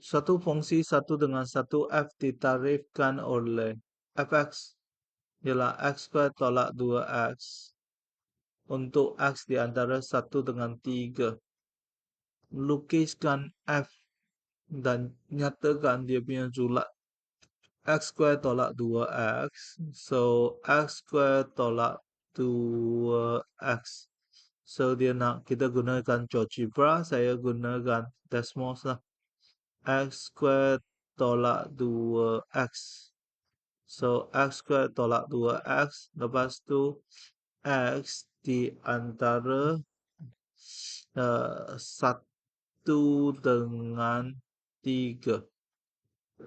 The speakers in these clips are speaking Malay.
Satu fungsi 1 dengan 1 F ditarifkan oleh fx ialah x kuadrat tolak 2x untuk x di antara 1 dengan 3. Lukiskan F dan nyatakan dia punya julat x kuadrat tolak 2x. So, x kuadrat tolak 2x. So, dia nak kita gunakan GeoGebra, saya gunakan Desmos lah. X kuadrat tolak 2x. So, x kuadrat tolak 2x. Lepas tu, x di antara 1 dengan 3.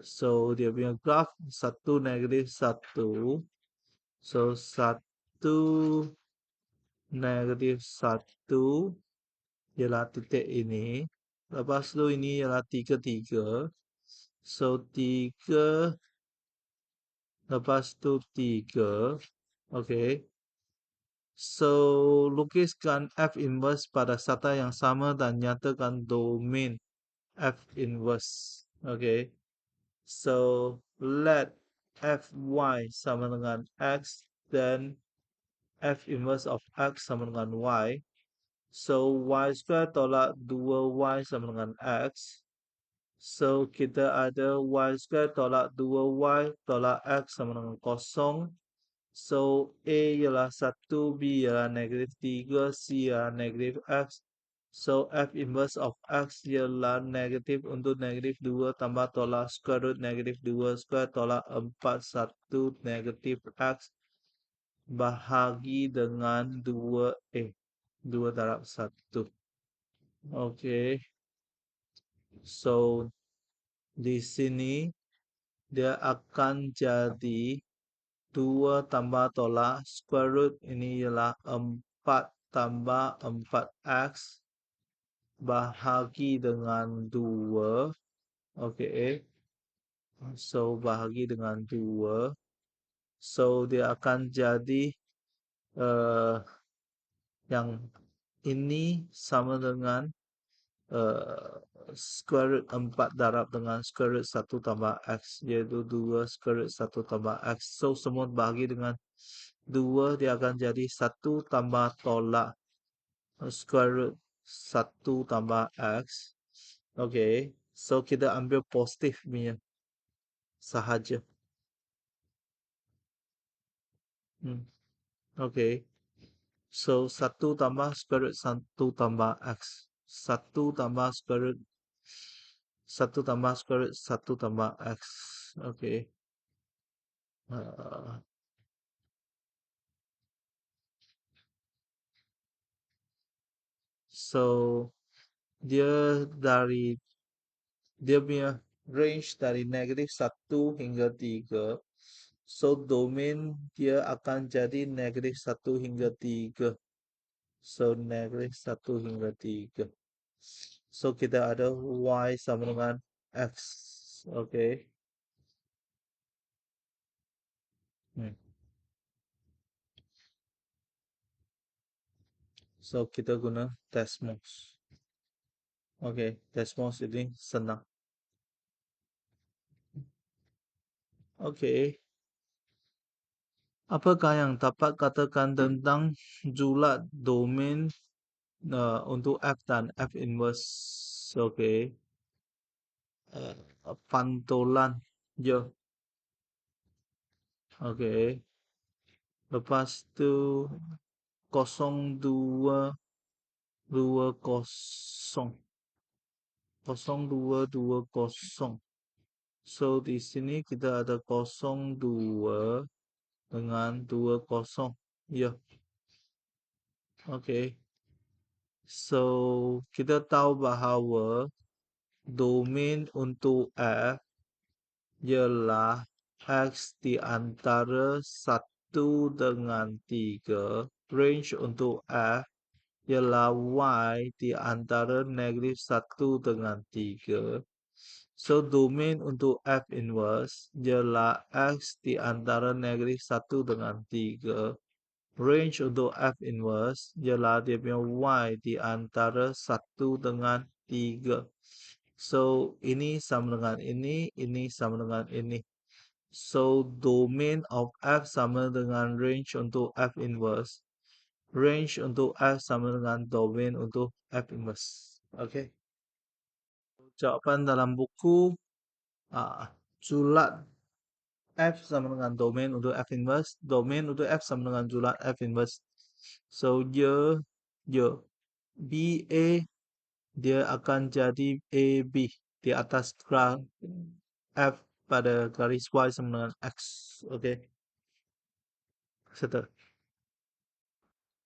So, dia punya graf 1 negatif 1. So, 1 negatif 1 ialah titik ini. Lepas tu ini ialah 3. So, 3 lepas tu 3. Okay. So, lukiskan F inverse pada sata yang sama dan nyatakan domain F inverse. Okay. So, let Fy sama dengan X dan F inverse of X sama dengan Y. So, Y square tolak 2Y sama dengan X. So, kita ada Y square tolak 2Y tolak X sama dengan 0. So, A ialah 1, B ialah negatif 3, C ialah negatif X. So, F inverse of X ialah negatif untuk negatif 2 tambah tolak square root negatif 2 square tolak 4, 1 negatif X bahagi dengan 2A. 2 darab 1. Okay. So, di sini dia akan jadi 2 tambah tolak square root ini ialah 4 tambah 4x bahagi dengan 2. Okay. So, bahagi dengan 2. So, dia akan jadi yang ini sama dengan square root 4 darab dengan square root 1 tambah x, iaitu 2 square root 1 tambah x. So, semua bahagi dengan 2, dia akan jadi 1 tambah tolak square root 1 tambah x. Okay. So, kita ambil positif punya sahaja. Okay. So, 1 tambah square root 1 tambah x. 1 tambah square root 1 tambah square root 1 tambah x. Okay. So, dia punya range dari negatif 1 hingga 3. So, domain dia akan jadi negatif 1 hingga 3. So, negatif 1 hingga 3. So, kita ada y sama dengan x. Okay. So, kita guna Desmos. Okay, Desmos ini senang. Okay. Apakah yang dapat katakan tentang julat domain untuk F dan F inverse? Okay. Pantulan. Ya. Okay. Lepas tu 0220. 0220. So, di sini kita ada 02 dengan 20. Ya. Okay. So, kita tahu bahawa domain untuk F ialah X di antara 1 dengan 3. Range untuk F ialah Y di antara negatif 1 dengan 3. So, domain untuk F inverse ialah X di antara negatif 1 dengan 3. Range untuk F inverse ialah dia punya Y di antara 1 dengan 3. So, ini sama dengan ini sama dengan ini. So, domain of F sama dengan range untuk F inverse. Range untuk F sama dengan domain untuk F inverse. Oke. Jawaban dalam buku julat F sama dengan domain untuk F inverse. Domain untuk F sama dengan julat F inverse. So, dia BA dia akan jadi AB di atas graf F pada garis Y sama dengan X. Oke. Settle.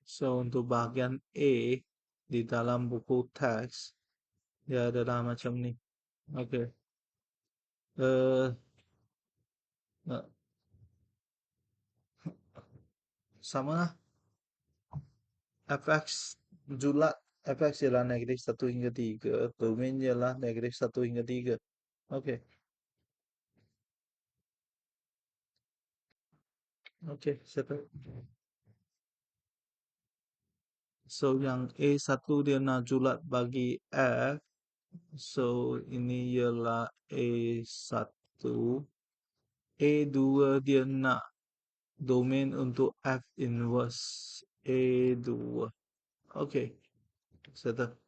So, untuk bagian A di dalam buku teks, dia adalah macam ni. Oke. Eh, eh, sama lah. Fx julat Fx ialah negatif 1 hingga 3. Domain ialah negatif 1 hingga 3. Oke. Oke, settle. So, yang A1 dia nak julat bagi F. So, ini ialah A1. A2 dia nak domain untuk F inverse A2. Oke, settle.